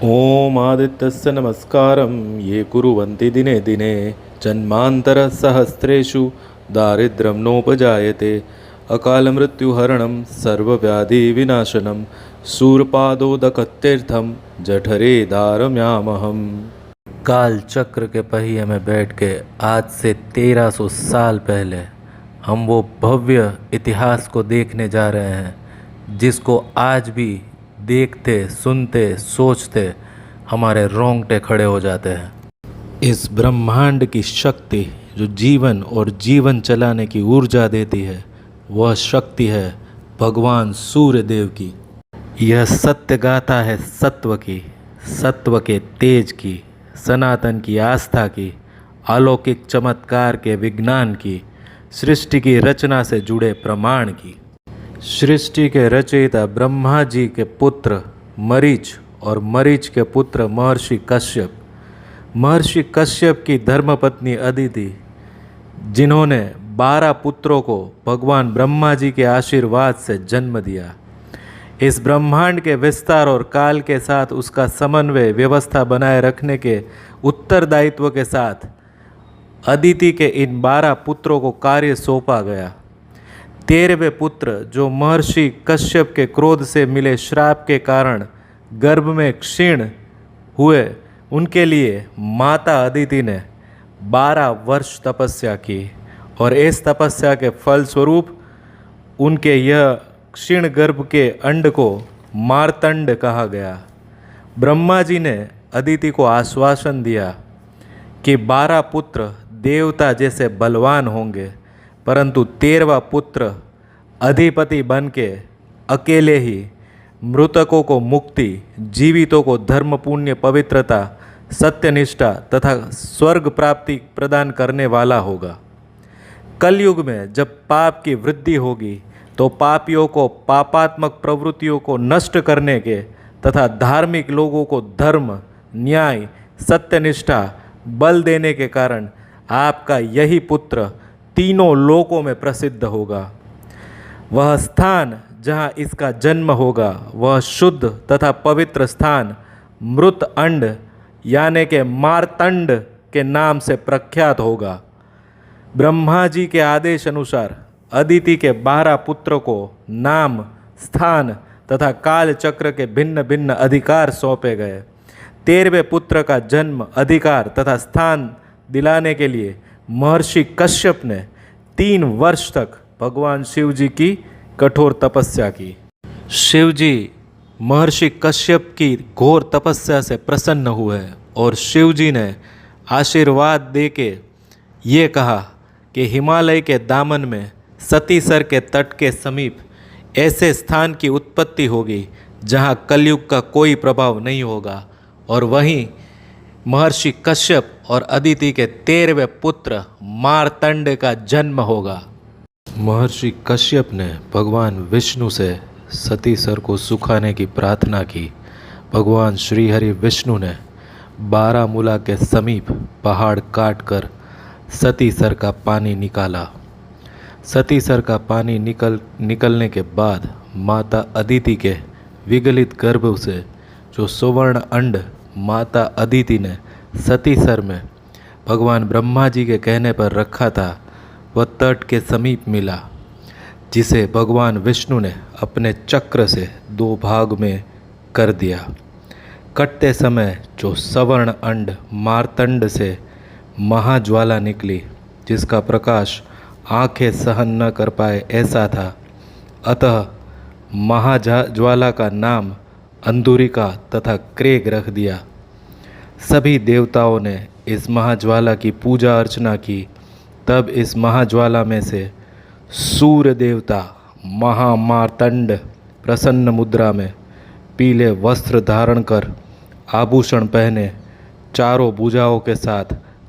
ॐ आदित्यस्य नमस्कारं ये कुर्वन्ति दिने दिने जन्मान्तरसहस्रेषु दारिद्र्यं नोपजायते अकालमृत्युहरणं सर्वव्याधिविनाशनं शूरपादोदकतीर्थं जठरे धारयाम्यहम्। काल चक्र के पहिए में बैठ के आज से 1300 साल पहले हम वो भव्य इतिहास को देखने जा रहे हैं जिसको आज भी देखते सुनते सोचते हमारे रोंगटे खड़े हो जाते हैं। इस ब्रह्मांड की शक्ति जो जीवन और जीवन चलाने की ऊर्जा देती है वह शक्ति है भगवान सूर्य देव की। यह सत्य गाथा है सत्व की, सत्व के तेज की, सनातन की आस्था की, अलौकिक चमत्कार के विज्ञान की, सृष्टि की रचना से जुड़े प्रमाण की। सृष्टि के रचयिता ब्रह्मा जी के पुत्र मरीच और मरीच के पुत्र महर्षि कश्यप की धर्मपत्नी अदिति, जिन्होंने 12 पुत्रों को भगवान ब्रह्मा जी के आशीर्वाद से जन्म दिया। इस ब्रह्मांड के विस्तार और काल के साथ उसका समन्वय व्यवस्था बनाए रखने के उत्तरदायित्व के साथ अदिति के इन 12 पुत्रों को कार्य सौंपा गया। 13वें पुत्र जो महर्षि कश्यप के क्रोध से मिले श्राप के कारण गर्भ में क्षीण हुए, उनके लिए माता अदिति ने 12 वर्ष तपस्या की और इस तपस्या के फलस्वरूप उनके यह क्षीण गर्भ के अंड को मार्तंड कहा गया। ब्रह्मा जी ने अदिति को आश्वासन दिया कि 12 पुत्र देवता जैसे बलवान होंगे, परंतु 13वां पुत्र अधिपति बन के अकेले ही मृतकों को मुक्ति, जीवितों को धर्म पुण्य पवित्रता सत्यनिष्ठा तथा स्वर्ग प्राप्ति प्रदान करने वाला होगा। कलयुग में जब पाप की वृद्धि होगी तो पापियों को पापात्मक प्रवृत्तियों को नष्ट करने के तथा धार्मिक लोगों को धर्म, न्याय, सत्यनिष्ठा बल देने के कारण आपका यही पुत्र तीनों लोकों में प्रसिद्ध होगा। वह स्थान जहाँ इसका जन्म होगा वह शुद्ध तथा पवित्र स्थान मृत अंड यानी के मार्तंड के नाम से प्रख्यात होगा। ब्रह्मा जी के आदेश अनुसार अदिति के 12 पुत्रों को नाम, स्थान तथा काल चक्र के भिन्न भिन्न अधिकार सौंपे गए। 13वें पुत्र का जन्म, अधिकार तथा स्थान दिलाने के लिए महर्षि कश्यप ने 3 वर्ष तक भगवान शिव जी की कठोर तपस्या की। शिव जी महर्षि कश्यप की घोर तपस्या से प्रसन्न हुए और शिव जी ने आशीर्वाद देके ये कहा कि हिमालय के दामन में सतीसर के तट के समीप ऐसे स्थान की उत्पत्ति होगी जहाँ कलयुग का कोई प्रभाव नहीं होगा और वहीं महर्षि कश्यप और अदिति के 13वें पुत्र मार्तंड का जन्म होगा। महर्षि कश्यप ने भगवान विष्णु से सतीसर को सुखाने की प्रार्थना की। भगवान श्रीहरि विष्णु ने बारामूला के समीप पहाड़ काटकर सतीसर का पानी निकाला। सतीसर का पानी निकलने के बाद माता अदिति के विगलित गर्भ से जो सुवर्ण अंड माता अदिति ने सतीसर में भगवान ब्रह्मा जी के कहने पर रखा था वह तट के समीप मिला, जिसे भगवान विष्णु ने अपने चक्र से 2 भाग में कर दिया। कटते समय जो सवर्ण अंड मार्तंड से महाज्वाला निकली जिसका प्रकाश आंखें सहन न कर पाए ऐसा था, अतः महाज्वाला का नाम अंधुरिका तथा क्रेग रख दिया। सभी देवताओं ने इस महाज्वाला की पूजा अर्चना की। तब इस महाज्वाला में से सूर्य देवता महामार्तंड प्रसन्न मुद्रा में पीले वस्त्र धारण कर आभूषण पहने चारों भुजाओं के साथ,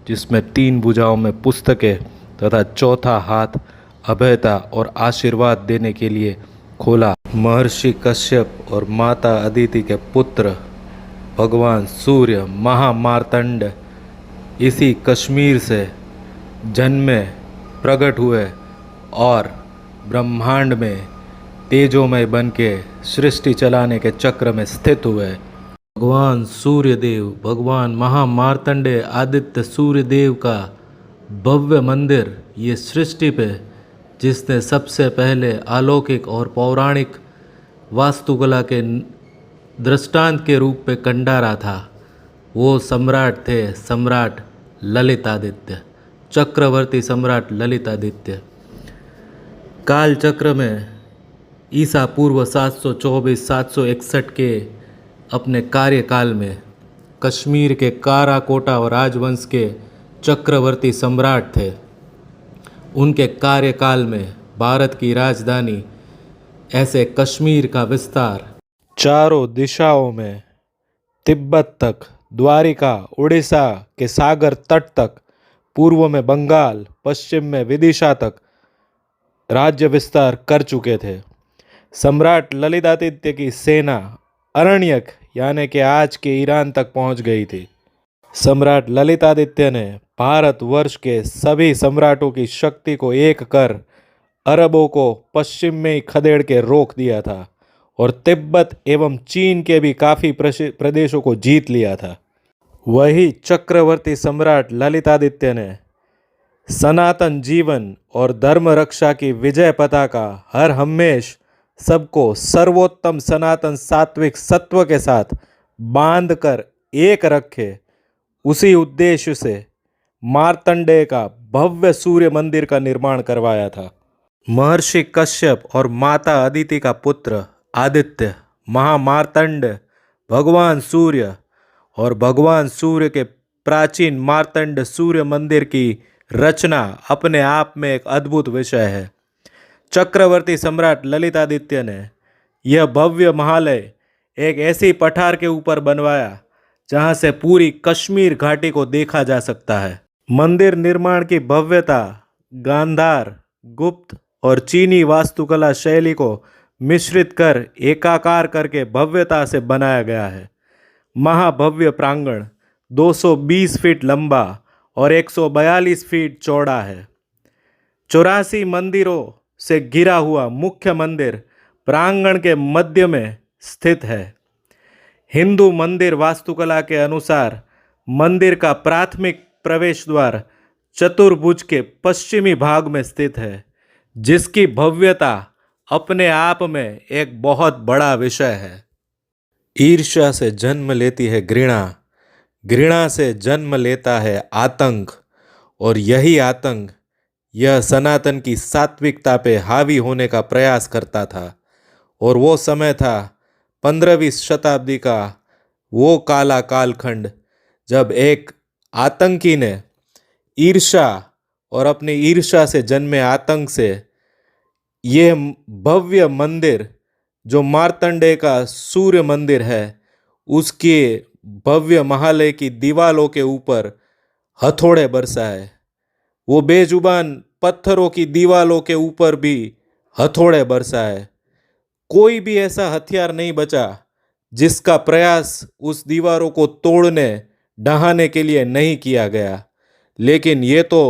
जिसमें 3 भुजाओं में पुस्तकें तथा चौथा हाथ अभयता और आशीर्वाद देने के लिए खोला। महर्षि कश्यप और माता अदिति के पुत्र भगवान सूर्य महामार्तंड इसी कश्मीर से जन्मे, प्रकट हुए और ब्रह्मांड में तेजोमय बन के सृष्टि चलाने के चक्र में स्थित हुए। भगवान सूर्यदेव, भगवान महामार्तंडेय आदित्य सूर्यदेव का भव्य मंदिर ये सृष्टि पे जिसने सबसे पहले अलौकिक और पौराणिक वास्तुकला के दृष्टांत के रूप में कंडारा था, वो सम्राट थे सम्राट ललितादित्य, चक्रवर्ती सम्राट ललितादित्य। काल चक्र में ईसा पूर्व 724-761 के अपने कार्यकाल में कश्मीर के काराकोटा और राजवंश के चक्रवर्ती सम्राट थे। उनके कार्यकाल में भारत की राजधानी ऐसे कश्मीर का विस्तार चारों दिशाओं में तिब्बत तक, द्वारिका, उड़ीसा के सागर तट तक, पूर्व में बंगाल, पश्चिम में विदिशा तक राज्य विस्तार कर चुके थे। सम्राट ललितादित्य की सेना अरण्यक यानी कि आज के ईरान तक पहुंच गई थी। सम्राट ललितादित्य ने भारतवर्ष के सभी सम्राटों की शक्ति को एक कर अरबों को पश्चिम में ही खदेड़ के रोक दिया था और तिब्बत एवं चीन के भी काफ़ी प्रदेशों को जीत लिया था। वही चक्रवर्ती सम्राट ललितादित्य ने सनातन जीवन और धर्म रक्षा की विजय पताका हर हमेश सबको सर्वोत्तम सनातन सात्विक सत्व के साथ बांधकर एक रखे, उसी उद्देश्य से मार्तंडेय का भव्य सूर्य मंदिर का निर्माण करवाया था। महर्षि कश्यप और माता अदिति का पुत्र आदित्य, महामार्तंड, भगवान सूर्य और भगवान सूर्य के प्राचीन मार्तंड सूर्य मंदिर की रचना अपने आप में एक अद्भुत विषय है। चक्रवर्ती सम्राट ललितादित्य ने यह भव्य महालय एक ऐसी पठार के ऊपर बनवाया जहां से पूरी कश्मीर घाटी को देखा जा सकता है। मंदिर निर्माण की भव्यता गांधार, गुप्त और चीनी वास्तुकला शैली को मिश्रित कर एकाकार करके भव्यता से बनाया गया है। महाभव्य प्रांगण 220 फीट लंबा और 142 फीट चौड़ा है। 84 मंदिरों से घिरा हुआ मुख्य मंदिर प्रांगण के मध्य में स्थित है। हिंदू मंदिर वास्तुकला के अनुसार मंदिर का प्राथमिक प्रवेश द्वार चतुर्भुज के पश्चिमी भाग में स्थित है, जिसकी भव्यता अपने आप में एक बहुत बड़ा विषय है। ईर्ष्या से जन्म लेती है घृणा, घृणा से जन्म लेता है आतंक, और यही आतंक यह सनातन की सात्विकता पे हावी होने का प्रयास करता था। और वो समय था 15वीं शताब्दी का वो काला कालखंड जब एक आतंकी ने ईर्ष्या और अपनी ईर्ष्या से जन्मे आतंक से ये भव्य मंदिर जो मार्तंडेय का सूर्य मंदिर है उसके भव्य महालय की दीवालों के ऊपर हथौड़े बरसाए। वो बेजुबान पत्थरों की दीवालों के ऊपर भी हथौड़े बरसाए। कोई भी ऐसा हथियार नहीं बचा जिसका प्रयास उस दीवारों को तोड़ने ढहाने के लिए नहीं किया गया। लेकिन ये तो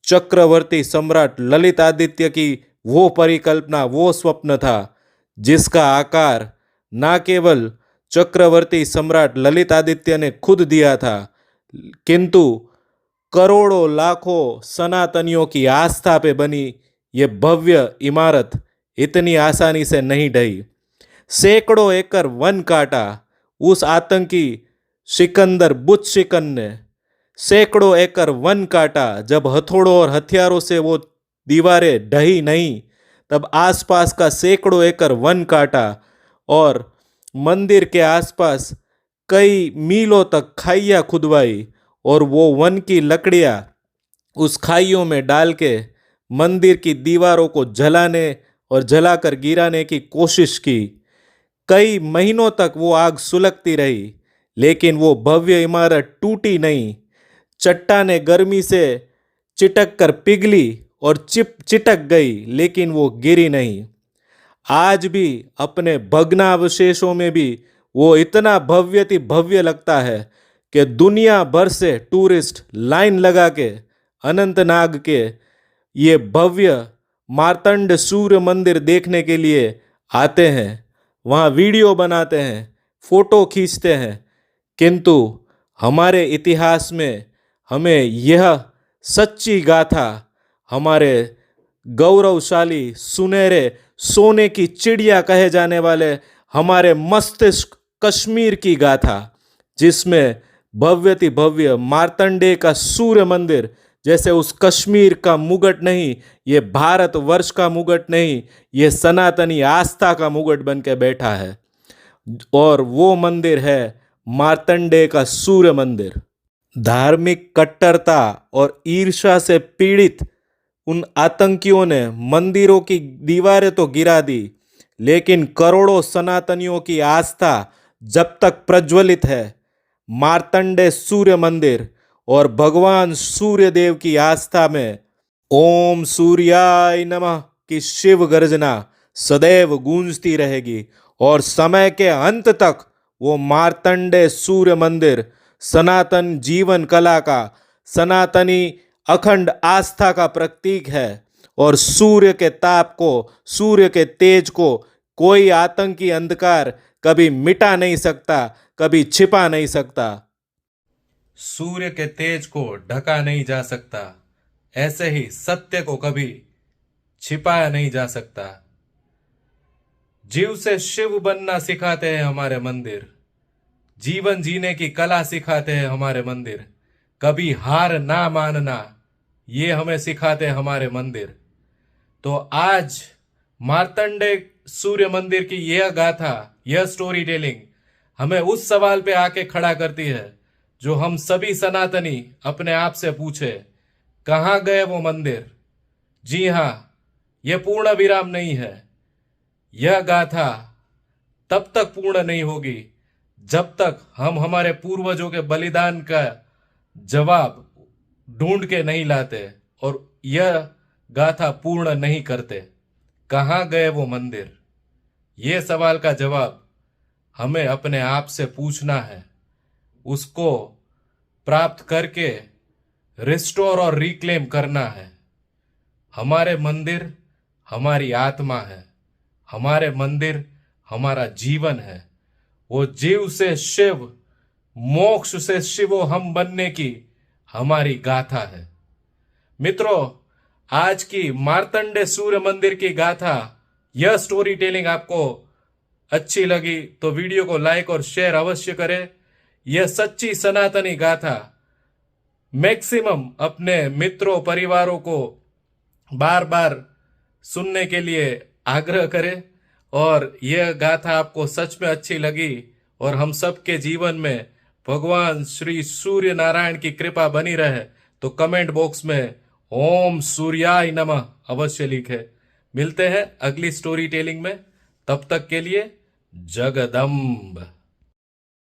चक्रवर्ती सम्राट ललितादित्य की वो परिकल्पना, वो स्वप्न था जिसका आकार ना केवल चक्रवर्ती सम्राट ललितादित्य ने खुद दिया था, किंतु करोड़ों लाखों सनातनियों की आस्था पे बनी ये भव्य इमारत इतनी आसानी से नहीं ढही। सैकड़ों एकड़ वन काटा उस आतंकी सिकंदर बुतशिकन ने, सैकड़ों एकड़ वन काटा। जब हथौड़ों और हथियारों से वो दीवारें ढही नहीं, तब आसपास का सैकड़ों एकड़ वन काटा और मंदिर के आसपास कई मीलों तक खाइयाँ खुदवाई और वो वन की लकड़ियाँ उस खाइयों में डाल के मंदिर की दीवारों को जलाने और जलाकर गिराने की कोशिश की। कई महीनों तक वो आग सुलगती रही, लेकिन वो भव्य इमारत टूटी नहीं। चट्टानें गर्मी से चिटक कर पिघली और चिटक गई, लेकिन वो गिरी नहीं। आज भी अपने भग्नावशेषों में भी वो इतना भव्य लगता है कि दुनिया भर से टूरिस्ट लाइन लगा के अनंतनाग के ये भव्य मार्तंड सूर्य मंदिर देखने के लिए आते हैं। वहाँ वीडियो बनाते हैं, फोटो खींचते हैं, किंतु हमारे इतिहास में हमें यह सच्ची गाथा हमारे गौरवशाली सुनहरे सोने की चिड़िया कहे जाने वाले हमारे मस्तिष्क कश्मीर की गाथा, जिसमें भव्यति भव्य मार्तंडेय का सूर्य मंदिर, जैसे उस कश्मीर का मुगट नहीं, ये भारत वर्ष का मुगट नहीं, ये सनातनी आस्था का मुगट बन के बैठा है। और वो मंदिर है मार्तंडेय का सूर्य मंदिर। धार्मिक कट्टरता और ईर्ष्या से पीड़ित उन आतंकियों ने मंदिरों की दीवारें तो गिरा दी, लेकिन करोड़ों सनातनियों की आस्था जब तक प्रज्वलित है, मार्तंडेय सूर्य मंदिर और भगवान सूर्य देव की आस्था में ओम सूर्याय नमः की शिव गर्जना सदैव गूंजती रहेगी। और समय के अंत तक वो मार्तंडेय सूर्य मंदिर सनातन जीवन कला का, सनातनी अखंड आस्था का प्रतीक है। और सूर्य के ताप को, सूर्य के तेज को कोई आतंकी अंधकार कभी मिटा नहीं सकता, कभी छिपा नहीं सकता। सूर्य के तेज को ढका नहीं जा सकता, ऐसे ही सत्य को कभी छिपाया नहीं जा सकता। जीव से शिव बनना सिखाते हैं हमारे मंदिर, जीवन जीने की कला सिखाते हैं हमारे मंदिर, कभी हार ना मानना ये हमें सिखाते हैं हमारे मंदिर। तो आज मार्तंडेय सूर्य मंदिर की यह गाथा, यह स्टोरी टेलिंग हमें उस सवाल पे आके खड़ा करती है जो हम सभी सनातनी अपने आप से पूछे, कहाँ गए वो मंदिर? जी हां, यह पूर्ण विराम नहीं है। यह गाथा तब तक पूर्ण नहीं होगी जब तक हम हमारे पूर्वजों के बलिदान का जवाब ढूंढ के नहीं लाते और यह गाथा पूर्ण नहीं करते। कहाँ गए वो मंदिर? ये सवाल का जवाब हमें अपने आप से पूछना है, उसको प्राप्त करके रिस्टोर और रिक्लेम करना है। हमारे मंदिर हमारी आत्मा है, हमारे मंदिर हमारा जीवन है। वो जीव से शिव, मोक्ष से शिवो हम बनने की हमारी गाथा है। मित्रों, आज की मार्तंडेय सूर्य मंदिर की गाथा, यह स्टोरी टेलिंग आपको अच्छी लगी तो वीडियो को लाइक और शेयर अवश्य करें। यह सच्ची सनातनी गाथा मैक्सिमम अपने मित्रों, परिवारों को बार बार सुनने के लिए आग्रह करें। और यह गाथा आपको सच में अच्छी लगी और हम सबके जीवन में भगवान श्री सूर्य नारायण की कृपा बनी रहे तो कमेंट बॉक्स में ओम सूर्याय नमः अवश्य लिखें। मिलते हैं अगली स्टोरी टेलिंग में, तब तक के लिए जगदम्ब।